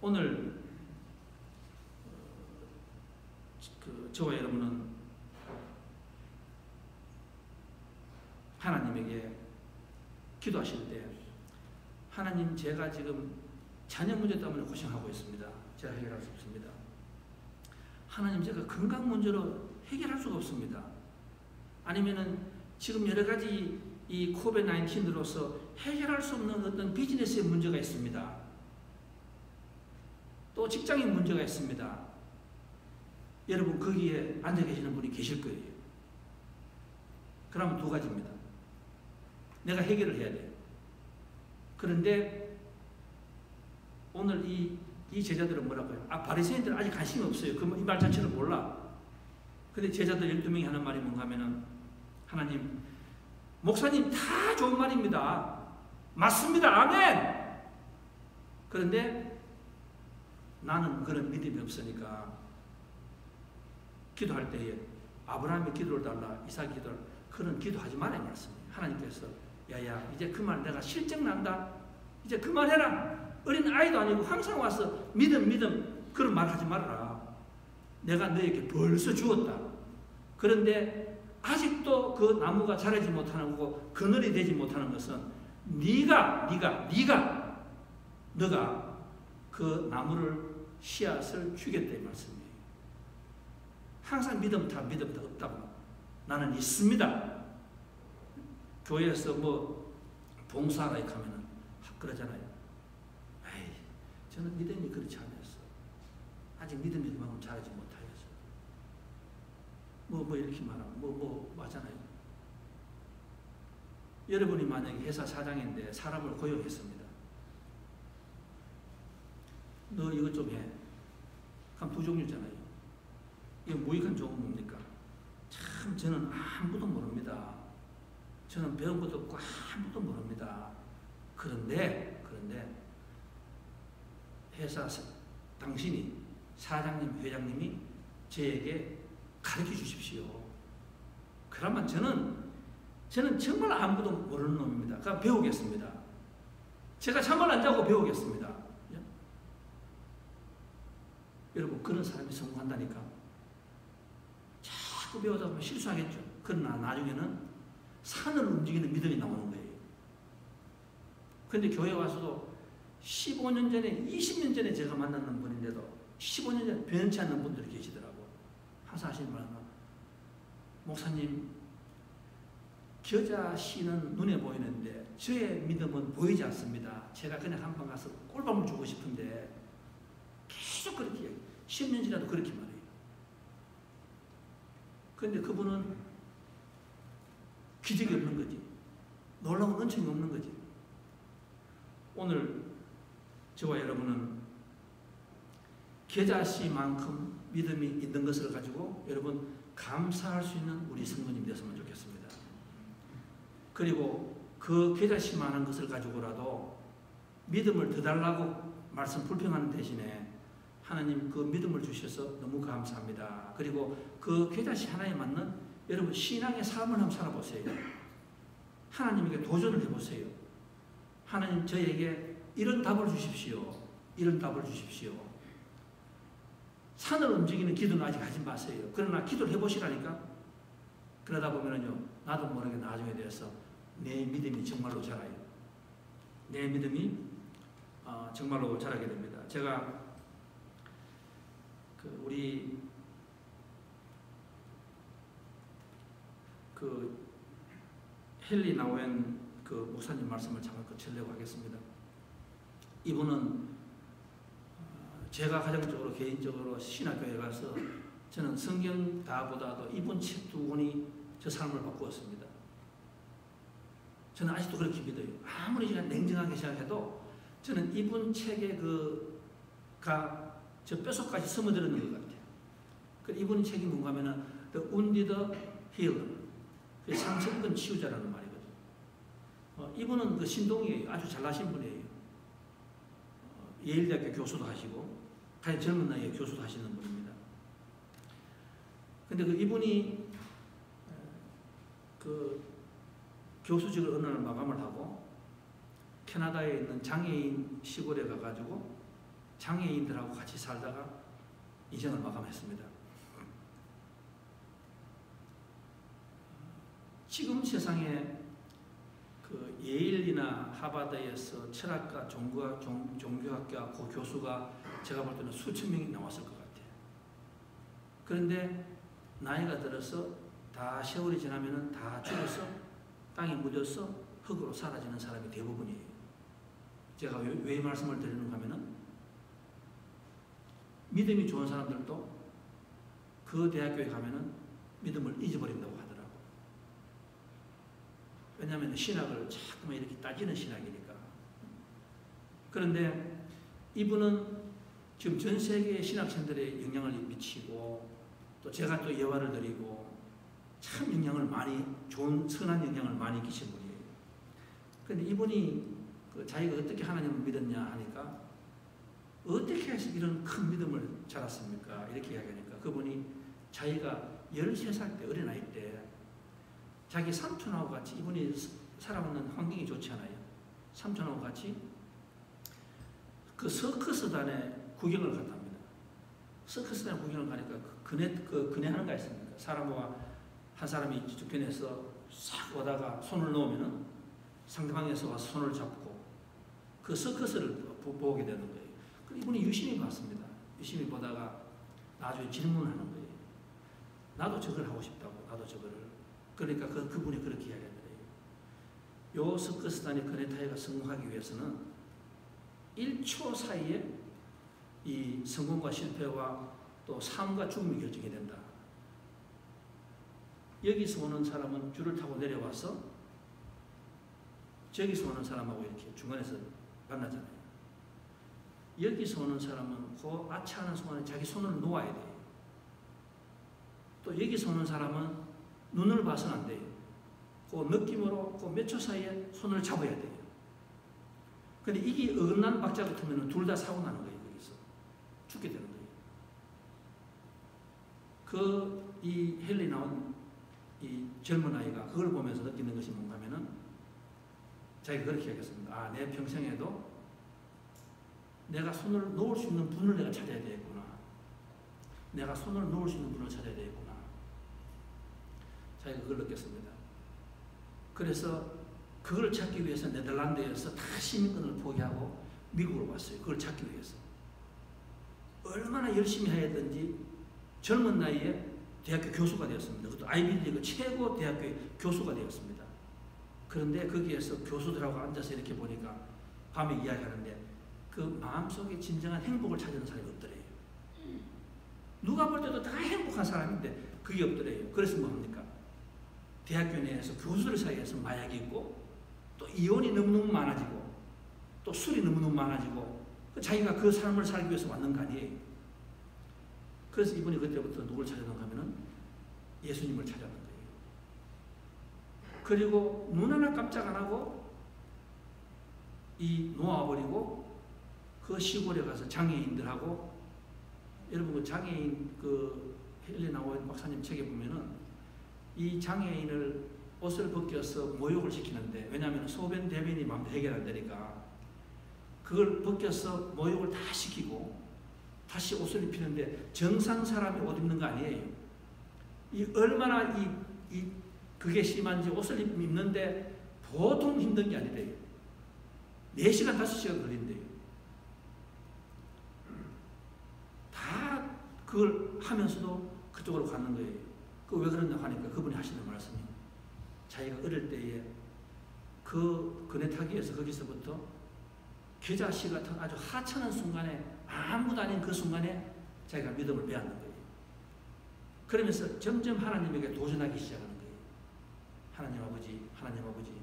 Speaker 1: 오늘 저와 여러분은 하나님에게 기도하실 때 하나님 제가 지금 자녀 문제 때문에 고생하고 있습니다. 제가 해결할 수 없습니다. 하나님 제가 건강 문제로 해결할 수가 없습니다. 아니면은 지금 여러 가지 이 코비드-19으로서 해결할 수 없는 어떤 비즈니스의 문제가 있습니다. 또 직장인 문제가 있습니다. 여러분 거기에 앉아 계시는 분이 계실 거예요. 그러면 두 가지입니다. 내가 해결을 해야 돼요. 그런데 오늘 이 제자들은 뭐라고 해요? 바리새인들은 아직 관심이 없어요. 이 말 자체를 몰라. 근데 제자들 12명이 하는 말이 뭔가 하면은 하나님, 목사님 다 좋은 말입니다. 맞습니다. 아멘! 그런데 나는 그런 믿음이 없으니까 기도할 때에 아브라함의 기도를 달라, 이삭의 기도를, 그런 기도하지 말라 이 말씀이에요. 하나님께서 야야 이제 그만 내가 실증 난다. 이제 그만해라. 어린 아이도 아니고 항상 와서 믿음 그런 말 하지 말아라. 내가 너에게 벌써 주었다. 그런데 아직도 그 나무가 자라지 못하는 거고 그늘이 되지 못하는 것은 네가 그 나무를 씨앗을 주겠다 이 말씀이에요. 항상 믿음 다 없다고. 나는 있습니다. 교회에서 뭐 봉사하라 이렇게 하면은 그러잖아요. 에이, 저는 믿음이 그렇지 않았어. 아직 믿음이 그만큼 자라지 못하여서. 뭐 이렇게 말하면 뭐 하잖아요. 여러분이 만약에 회사 사장인데 사람을 고용했습니다. 너 이것 좀 해. 한 두 종류잖아요. 이거 무익한 조언 뭡니까? 참 저는 아무것도 모릅니다. 저는 배운 것도 없고 아무것도 모릅니다. 그런데 회사 당신이 사장님, 회장님이 저에게 가르쳐 주십시오. 그러면 저는 정말 아무것도 모르는 놈입니다. 그럼 배우겠습니다. 제가 잠을 안 자고 배우겠습니다. 여러분 그런 사람이 성공한다니까. 자꾸 배우다 보면 실수하겠죠. 그러나 나중에는 산을 움직이는 믿음이 나오는 거예요. 그런데 교회 와서도 15년 전에 20년 전에 제가 만났는 분인데도 15년 전에 변치 않는 분들이 계시더라고요. 항상 하시는 말은 목사님 겨자 씨는 눈에 보이는데 저의 믿음은 보이지 않습니다. 제가 그냥 한 번 가서 꿀밤을 주고 싶은데 계속 그렇게 해요. 10년 지나도 그렇게 말해요. 그런데 그분은 기적이 없는 거지. 놀라운 은총이 없는 거지. 오늘 저와 여러분은 겨자씨만큼 믿음이 있는 것을 가지고 여러분 감사할 수 있는 우리 성도님 되었으면 좋겠습니다. 그리고 그 겨자씨만한 것을 가지고라도 믿음을 더 달라고 말씀 불평하는 대신에 하나님 그 믿음을 주셔서 너무 감사합니다. 그리고 그 겨자씨 하나에 맞는 여러분 신앙의 삶을 한번 살아보세요. 하나님에게 도전을 해보세요. 하나님 저에게 이런 답을 주십시오. 이런 답을 주십시오. 산을 움직이는 기도는 아직 하지 마세요. 그러나 기도를 해보시라니까. 그러다 보면은요, 나도 모르게 나중에 돼서 내 믿음이 정말로 자라요. 내 믿음이 정말로 자라게 됩니다. 제가 우리 헨리 나우엔 목사님 말씀을 잠깐 거치려고 하겠습니다. 이분은 제가 가정적으로 개인적으로 신학교에 가서 저는 성경 다보다도 이분 책 두 권이 저 삶을 바꾸었습니다. 저는 아직도 그렇게 믿어요. 아무리 제가 냉정하게 생각해도 저는 이분 책에 저 뼛속까지 스며들었는 것 같아요. 이분 책이 뭔가 하면은 The Wounded Healer, 상처 입은 치유자라는 말이거든요. 이분은 신동이에요. 아주 잘나신 분이에요. 예일대학교 교수도 하시고 가장 젊은 나이에 교수도 하시는 분입니다. 근데 이분이 교수직을 어느 날 마감을 하고 캐나다에 있는 장애인 시골에 가가지고 장애인들하고 같이 살다가 인생을 마감했습니다. 지금 세상에 예일이나 하버드에서 철학과 종교학과 그 교수가 제가 볼 때는 수천 명이 나왔을 것 같아요. 그런데 나이가 들어서 다 세월이 지나면은 다 죽어서 땅에 묻어서 흙으로 사라지는 사람이 대부분이에요. 제가 왜 말씀을 드리는가 하면은 믿음이 좋은 사람들도 그 대학교에 가면은 믿음을 잊어버린다고 하더라고. 왜냐하면 신학을 자꾸만 이렇게 따지는 신학이니까. 그런데 이분은 지금 전 세계의 신학생들의 영향을 미치고 또 제가 또 예화를 드리고 참 영향을 많이 좋은 선한 영향을 많이 끼친 분이에요. 그런데 이분이 자기가 어떻게 하나님을 믿었냐 하니까 어떻게 해서 이런 큰 믿음을 자랐습니까? 이렇게 이야기하니까 그분이 자기가 13살 때 어린아이 때 자기 삼촌하고 같이 이분이 살아오는 환경이 좋지 않아요. 삼촌하고 같이 서커스단에 구경을 갔답니다. 서커스단에 구경을 가니까 그네 하는 거 있습니까? 사람과 한 사람이 주변에서 싹 오다가 손을 놓으면은 상대방에서 와서 손을 잡고 그 서커스를 보게 되는 거예요. 이분이 유심히 봤습니다. 유심히 보다가 나중에 질문하는 거예요. 나도 저걸 하고 싶다고, 나도 저거를. 그러니까 그분이 그렇게 이야기하더래요. 요 스커스단의 그네타이가 성공하기 위해서는 1초 사이에 이 성공과 실패와 또 삶과 죽음이 결정이 된다. 여기서 오는 사람은 줄을 타고 내려와서 저기서 오는 사람하고 이렇게 중간에서 만나잖아요. 여기서 오는 사람은 그 아차하는 순간에 자기 손을 놓아야 돼요. 또 여기서 오는 사람은 눈을 봐서는 안 돼요. 그 느낌으로 그 몇 초 사이에 손을 잡아야 돼요. 근데 이게 어긋난 박자 같으면 둘 다 사고 나는 거예요. 거기서 죽게 되는 거예요. 이 헬리 나온 이 젊은 아이가 그걸 보면서 느끼는 것이 뭔가 하면은 자기가 그렇게 하겠습니다. 아, 내 평생에도 내가 손을 놓을 수 있는 분을 내가 찾아야 되겠구나. 내가 손을 놓을 수 있는 분을 찾아야 되겠구나. 자기가 그걸 느꼈습니다. 그래서 그걸 찾기 위해서 네덜란드에서 다 시민권을 포기하고 미국으로 왔어요. 그걸 찾기 위해서. 얼마나 열심히 하였든지 젊은 나이에 대학교 교수가 되었습니다. 그것도 아이비리그 최고 대학교의 교수가 되었습니다. 그런데 거기에서 교수들하고 앉아서 이렇게 보니까 밤에 이야기하는데 그 마음속에 진정한 행복을 찾는 사람이 없더래요. 누가 볼 때도 다 행복한 사람인데 그게 없더래요. 그래서 뭡니까? 대학교 내에서 교수들 사이에서 마약이 있고 또 이혼이 너무너무 많아지고 또 술이 너무너무 많아지고 자기가 그 삶을 살기 위해서 왔는 거 아니에요. 그래서 이분이 그때부터 누굴 찾았는가 하면은 예수님을 찾았는 거예요. 그리고 눈 하나 깜짝 안 하고 놓아버리고 그 시골에 가서 장애인들하고 여러분 그 장애인 헬레나 오웬 박사님 책에 보면은 이 장애인을 옷을 벗겨서 모욕을 시키는데 왜냐하면 소변 대변이 마음대로 해결 안 되니까 그걸 벗겨서 모욕을 다 시키고 다시 옷을 입히는데 정상 사람이 옷 입는 거 아니에요. 얼마나 그게 심한지 옷을 입는데 보통 힘든 게 아니래요. 4시간, 5시간 걸린대요. 다 그걸 하면서도 그쪽으로 가는 거예요. 왜 그러냐고 하니까 그분이 하시는 말씀이 자기가 어릴 때에 그네 타기에서 거기서부터 겨자씨 같은 아주 하찮은 순간에 아무도 아닌 그 순간에 자기가 믿음을 배웠는 거예요. 그러면서 점점 하나님에게 도전하기 시작하는 거예요. 하나님 아버지, 하나님 아버지.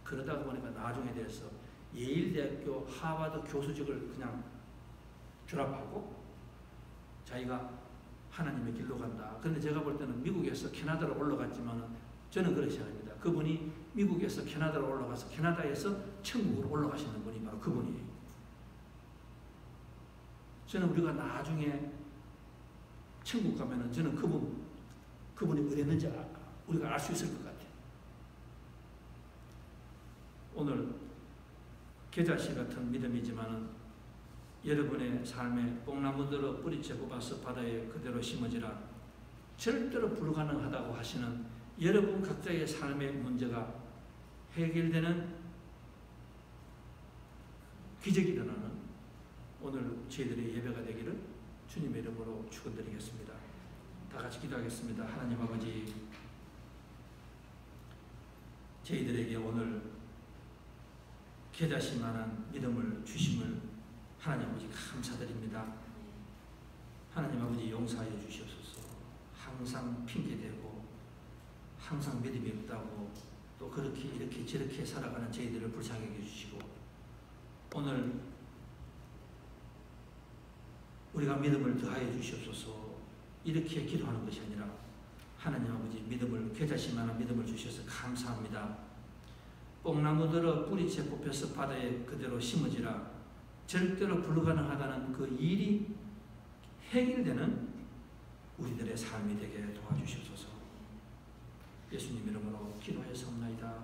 Speaker 1: 그러다가 보니까 나중에 돼서 예일대학교 하버드 교수직을 그냥 졸업하고 자기가 하나님의 길로 간다. 그런데 제가 볼 때는 미국에서 캐나다로 올라갔지만 저는 그렇게 생각합니다. 그분이 미국에서 캐나다로 올라가서 캐나다에서 천국으로 올라가시는 분이 바로 그분이에요. 저는 우리가 나중에 천국 가면은 저는 그분이 어땠는지 우리가 알 수 있을 것 같아요. 오늘 겨자씨 같은 믿음이지만은 여러분의 삶에 뽕나무들어 뿌리채 뽑아서 바다에 그대로 심어지라. 절대로 불가능하다고 하시는 여러분 각자의 삶의 문제가 해결되는 기적이 일어나는 오늘 저희들의 예배가 되기를 주님의 이름으로 축원드리겠습니다. 다 같이 기도하겠습니다. 하나님 아버지, 저희들에게 오늘 겨자씨만한 믿음을 주심을 하나님 아버지 감사드립니다. 하나님 아버지 용서하여 주시옵소서. 항상 핑계대고 항상 믿음이 없다고 또 그렇게 이렇게 저렇게 살아가는 저희들을 불쌍하게 해주시고 오늘 우리가 믿음을 더하여 주시옵소서. 이렇게 기도하는 것이 아니라 하나님 아버지 믿음을 겨자씨만한 믿음을 주셔서 감사합니다. 뽕나무들어 뿌리채 뽑혀서 바다에 그대로 심어지라. 절대로 불가능하다는 그 일이 해결되는 우리들의 삶이 되게 도와주시옵소서. 예수님 이름으로 기도하였사옵나이다.